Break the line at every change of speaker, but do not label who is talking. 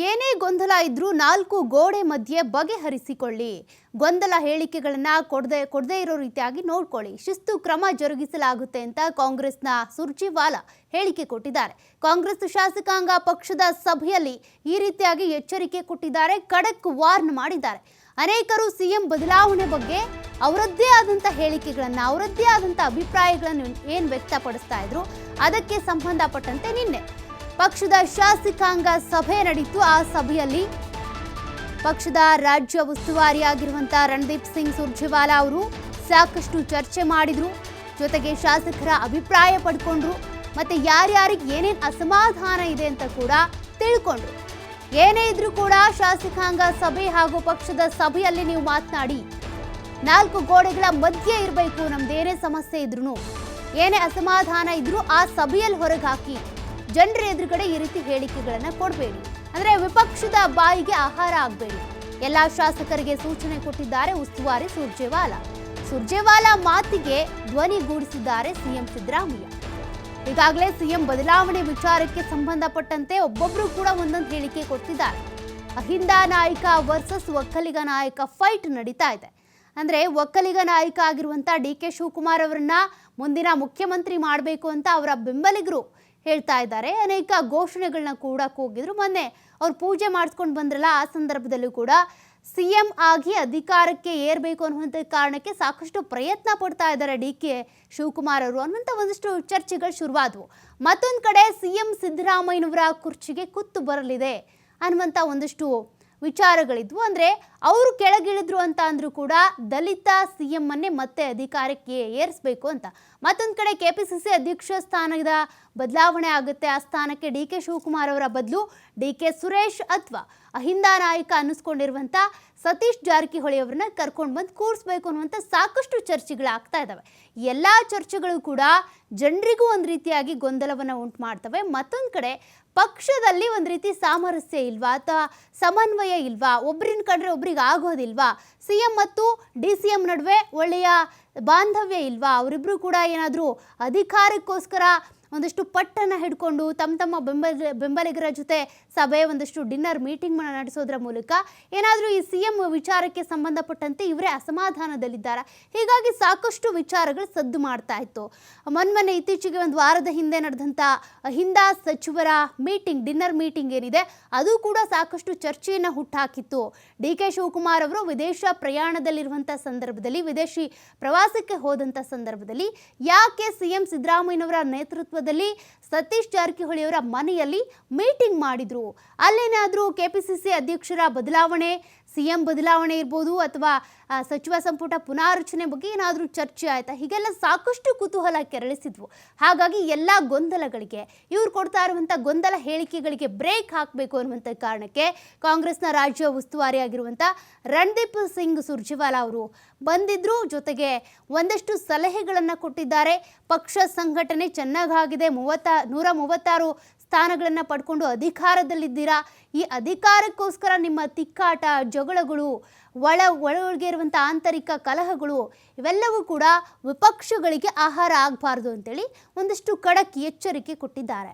ಏನೇ ಗೊಂದಲ ಇದ್ರೂ ನಾಲ್ಕು ಗೋಡೆ ಮಧ್ಯೆ ಬಗೆಹರಿಸಿಕೊಳ್ಳಿ. ಗೊಂದಲ ಹೇಳಿಕೆಗಳನ್ನ ಕೊಡದೇ ಇರೋ ರೀತಿಯಾಗಿ ನೋಡ್ಕೊಳ್ಳಿ. ಶಿಸ್ತು ಕ್ರಮ ಜರುಗಿಸಲಾಗುತ್ತೆ ಅಂತ ಕಾಂಗ್ರೆಸ್ನ ಸುರ್ಜೇವಾಲಾ ಹೇಳಿಕೆ ಕೊಟ್ಟಿದ್ದಾರೆ. ಕಾಂಗ್ರೆಸ್ ಶಾಸಕಾಂಗ ಪಕ್ಷದ ಸಭೆಯಲ್ಲಿ ಈ ರೀತಿಯಾಗಿ ಎಚ್ಚರಿಕೆ ಕೊಟ್ಟಿದ್ದಾರೆ, ಖಡಕ್ ವಾರ್ನ್ ಮಾಡಿದ್ದಾರೆ. ಅನೇಕರು ಸಿಎಂ ಬದಲಾವಣೆ ಬಗ್ಗೆ ಅವರದ್ದೇ ಆದಂತ ಹೇಳಿಕೆಗಳನ್ನ, ಅವರದ್ದೇ ಆದಂತ ಅಭಿಪ್ರಾಯಗಳನ್ನು ಏನ್ ವ್ಯಕ್ತಪಡಿಸ್ತಾ ಇದ್ರು, ಅದಕ್ಕೆ ಸಂಬಂಧಪಟ್ಟಂತೆ ನಿನ್ನೆ ಪಕ್ಷದ ಶಾಸಕಾಂಗ ಸಭೆ ನಡೆಯಿತು. ಆ ಸಭೆಯಲ್ಲಿ ಪಕ್ಷದ ರಾಜ್ಯ ಉಸ್ತುವಾರಿಯಾಗಿರುವಂತಹ ರಣದೀಪ್ ಸಿಂಗ್ ಸುರ್ಜೇವಾಲಾ ಅವರು ಸಾಕಷ್ಟು ಚರ್ಚೆ ಮಾಡಿದ್ರು. ಜೊತೆಗೆ ಶಾಸಕರ ಅಭಿಪ್ರಾಯ ಪಡ್ಕೊಂಡ್ರು. ಮತ್ತೆ ಯಾರ್ಯಾರಿಗೆ ಏನೇನು ಅಸಮಾಧಾನ ಇದೆ ಅಂತ ಕೂಡ ತಿಳ್ಕೊಂಡ್ರು. ಏನೇ ಇದ್ರೂ ಕೂಡ ಶಾಸಕಾಂಗ ಸಭೆ ಹಾಗೂ ಪಕ್ಷದ ಸಭೆಯಲ್ಲಿ ನೀವು ಮಾತನಾಡಿ, ನಾಲ್ಕು ಗೋಡೆಗಳ ಮಧ್ಯೆ ಇರಬೇಕು. ನಮ್ದೇನೇ ಸಮಸ್ಯೆ ಇದ್ರು, ಏನೇ ಅಸಮಾಧಾನ ಇದ್ರೂ ಆ ಸಭೆಯಲ್ಲಿ ಹೊರಗೆ ಹಾಕಿ, ಜನರ ಎದುರುಗಡೆ ಈ ರೀತಿ ಹೇಳಿಕೆಗಳನ್ನ ಕೊಡಬೇಡಿ. ಅಂದ್ರೆ ವಿಪಕ್ಷದ ಬಾಯಿಗೆ ಆಹಾರ ಆಗಬೇಡಿ. ಎಲ್ಲಾ ಶಾಸಕರಿಗೆ ಸೂಚನೆ ಕೊಟ್ಟಿದ್ದಾರೆ ಉಸ್ತುವಾರಿ ಸುರ್ಜೇವಾಲಾ ಮಾತಿಗೆ ಧ್ವನಿಗೂಡಿಸಿದ್ದಾರೆ ಸಿಎಂ ಸಿದ್ದರಾಮಯ್ಯ. ಈಗಾಗಲೇ ಸಿಎಂ ಬದಲಾವಣೆ ವಿಚಾರಕ್ಕೆ ಸಂಬಂಧಪಟ್ಟಂತೆ ಒಬ್ಬೊಬ್ರು ಕೂಡ ಒಂದೊಂದು ಹೇಳಿಕೆ ಕೊಡ್ತಿದ್ದಾರೆ. ಅಹಿಂದ ನಾಯಕ ವರ್ಸಸ್ ಒಕ್ಕಲಿಗ ನಾಯಕ ಫೈಟ್ ನಡೀತಾ ಇದೆ. ಅಂದ್ರೆ ಒಕ್ಕಲಿಗ ನಾಯಕ ಆಗಿರುವಂತ ಡಿ.ಕೆ. ಶಿವಕುಮಾರ್ ಅವರನ್ನ ಮುಂದಿನ ಮುಖ್ಯಮಂತ್ರಿ ಮಾಡಬೇಕು ಅಂತ ಅವರ ಬೆಂಬಲಿಗರು ಹೇಳ್ತಾ ಇದ್ದಾರೆ. ಅನೇಕ ಘೋಷಣೆಗಳನ್ನ ಕೂಡ ಕೂಗಿದ್ರು. ಮೊನ್ನೆ ಅವ್ರು ಪೂಜೆ ಮಾಡಿಸ್ಕೊಂಡು ಬಂದ್ರಲ್ಲ, ಆ ಸಂದರ್ಭದಲ್ಲೂ ಕೂಡ ಸಿಎಂ ಆಗಿ ಅಧಿಕಾರಕ್ಕೆ ಏರ್ಬೇಕು ಅನ್ನುವಂಥ ಕಾರಣಕ್ಕೆ ಸಾಕಷ್ಟು ಪ್ರಯತ್ನ ಪಡ್ತಾ ಇದ್ದಾರೆ ಡಿ.ಕೆ. ಶಿವಕುಮಾರ್ ಅವರು ಅನ್ನುವಂಥ ಒಂದಷ್ಟು ಚರ್ಚೆಗಳು ಶುರುವಾದವು. ಮತ್ತೊಂದು ಕಡೆ ಸಿಎಂ ಸಿದ್ದರಾಮಯ್ಯನವರ ಕುರ್ಚಿಗೆ ಕುತ್ತು ಬರಲಿದೆ ಅನ್ನುವಂಥ ಒಂದಷ್ಟು ವಿಚಾರಗಳಿದ್ವು. ಅಂದರೆ ಅವರು ಕೆಳಗಿಳಿದ್ರು ಅಂತ ಅಂದರೂ ಕೂಡ ದಲಿತ ಸಿಎಂ ಅನ್ನೇ ಮತ್ತೆ ಅಧಿಕಾರಕ್ಕೆ ಏರಿಸಬೇಕು ಅಂತ. ಮತ್ತೊಂದು ಕಡೆ ಕೆಪಿಸಿಸಿ ಅಧ್ಯಕ್ಷ ಸ್ಥಾನದ ಬದಲಾವಣೆ ಆಗುತ್ತೆ. ಆ ಸ್ಥಾನಕ್ಕೆ ಡಿ.ಕೆ. ಶಿವಕುಮಾರ್ ಅವರ ಬದಲು ಡಿ.ಕೆ. ಸುರೇಶ್ ಅಥವಾ ಅಹಿಂದ ನಾಯಕ ಅನ್ನಿಸ್ಕೊಂಡಿರುವಂಥ ಸತೀಶ್ ಜಾರಕಿಹೊಳಿ ಅವರನ್ನ ಕರ್ಕೊಂಡು ಬಂದು ಕೂರಿಸ್ಬೇಕು ಅನ್ನುವಂಥ ಸಾಕಷ್ಟು ಚರ್ಚೆಗಳಾಗ್ತಾ ಇದ್ದಾವೆ. ಎಲ್ಲ ಚರ್ಚೆಗಳು ಕೂಡ ಜನರಿಗೂ ಒಂದು ರೀತಿಯಾಗಿ ಗೊಂದಲವನ್ನು ಉಂಟು ಮಾಡ್ತವೆ. ಮತ್ತೊಂದು ಕಡೆ ಪಕ್ಷದಲ್ಲಿ ಒಂದು ರೀತಿ ಸಾಮರಸ್ಯ ಇಲ್ವಾ ಅಥವಾ ಸಮನ್ವಯ ಇಲ್ವಾ, ಒಬ್ಬರಿನ ಕಂಡ್ರೆ ಒಬ್ರಿಗೆ ಆಗೋದಿಲ್ವಾ, ಸಿಎಂ ಮತ್ತು ಡಿ.ಸಿ.ಎಂ ನಡುವೆ ಒಳ್ಳೆಯ ಬಾಂಧವ್ಯ ಇಲ್ವಾ, ಅವರಿಬ್ರು ಕೂಡ ಏನಾದರೂ ಅಧಿಕಾರಕ್ಕೋಸ್ಕರ ಒಂದಷ್ಟು ಪಟ್ಟನ್ನು ಹಿಡ್ಕೊಂಡು ತಮ್ಮ ಬೆಂಬಲಿಗರ ಜೊತೆ ಸಭೆ, ಒಂದಷ್ಟು ಡಿನ್ನರ್ ಮೀಟಿಂಗ್ ನಡೆಸೋದ್ರ ಮೂಲಕ ಏನಾದರೂ ಈ ಸಿಎಂ ವಿಚಾರಕ್ಕೆ ಸಂಬಂಧಪಟ್ಟಂತೆ ಇವರೇ ಅಸಮಾಧಾನದಲ್ಲಿದ್ದಾರೆ. ಹೀಗಾಗಿ ಸಾಕಷ್ಟು ವಿಚಾರಗಳು ಸದ್ದು ಮಾಡ್ತಾ ಇತ್ತು. ಮೊನ್ನೆ ಇತ್ತೀಚೆಗೆ ಒಂದು ವಾರದ ಹಿಂದೆ ನಡೆದಂಥ ಅಹಿಂದ ಸಚಿವರ ಮೀಟಿಂಗ್, ಡಿನ್ನರ್ ಮೀಟಿಂಗ್ ಏನಿದೆ, ಅದು ಕೂಡ ಸಾಕಷ್ಟು ಚರ್ಚೆಯನ್ನು ಹುಟ್ಟಾಕಿತ್ತು. ಡಿ.ಕೆ. ಶಿವಕುಮಾರ್ ಅವರು ವಿದೇಶ ಪ್ರಯಾಣದಲ್ಲಿರುವಂಥ ಸಂದರ್ಭದಲ್ಲಿ, ವಿದೇಶಿ ಪ್ರವಾಸಕ್ಕೆ ಹೋದಂಥ ಸಂದರ್ಭದಲ್ಲಿ ಯಾಕೆ ಸಿಎಂ ಸಿದ್ದರಾಮಯ್ಯನವರ ನೇತೃತ್ವ ಸತೀಶ್ ಜಾರಕಿಹೊಳಿ ಅವರ ಮನೆಯಲ್ಲಿ ಮೀಟಿಂಗ್ ಮಾಡಿದ್ರು, ಅಲ್ಲೇನಾದ್ರೂ ಕೆಪಿಸಿಸಿ ಅಧ್ಯಕ್ಷರ ಬದಲಾವಣೆ, ಸಿಎಂ ಬದಲಾವಣೆ ಇರ್ಬೋದು ಅಥವಾ ಸಚಿವ ಸಂಪುಟ ಪುನಾರಚನೆ ಬಗ್ಗೆ ಏನಾದರೂ ಚರ್ಚೆ ಆಯ್ತಾ, ಹೀಗೆಲ್ಲ ಸಾಕಷ್ಟು ಕುತೂಹಲ ಕೆರಳಿಸಿದ್ವು. ಹಾಗಾಗಿ ಎಲ್ಲ ಗೊಂದಲಗಳಿಗೆ, ಇವ್ರು ಕೊಡ್ತಾ ಇರುವಂಥ ಗೊಂದಲ ಹೇಳಿಕೆಗಳಿಗೆ ಬ್ರೇಕ್ ಹಾಕಬೇಕು ಅನ್ನುವಂಥ ಕಾರಣಕ್ಕೆ ಕಾಂಗ್ರೆಸ್ನ ರಾಜ್ಯ ಉಸ್ತುವಾರಿಯಾಗಿರುವಂಥ ರಣದೀಪ್ ಸಿಂಗ್ ಸುರ್ಜೇವಾಲಾ ಅವರು ಬಂದಿದ್ರು. ಜೊತೆಗೆ ಒಂದಷ್ಟು ಸಲಹೆಗಳನ್ನು ಕೊಟ್ಟಿದ್ದಾರೆ. ಪಕ್ಷ ಸಂಘಟನೆ ಚೆನ್ನಾಗಿದೆ, 136 ಸ್ಥಾನಗಳನ್ನು ಪಡ್ಕೊಂಡು ಅಧಿಕಾರದಲ್ಲಿದ್ದೀರಾ, ಈ ಅಧಿಕಾರಕ್ಕೋಸ್ಕರ ನಿಮ್ಮ ತಿಕ್ಕಾಟ, ಜಗಳಗಳು, ಒಳಗೆ ಇರುವಂಥ ಆಂತರಿಕ ಕಲಹಗಳು ಇವೆಲ್ಲವೂ ಕೂಡ ವಿಪಕ್ಷಗಳಿಗೆ ಆಹಾರ ಆಗಬಾರ್ದು ಅಂತೇಳಿ ಒಂದಷ್ಟು ಖಡಕ್ ಎಚ್ಚರಿಕೆ ಕೊಟ್ಟಿದ್ದಾರೆ.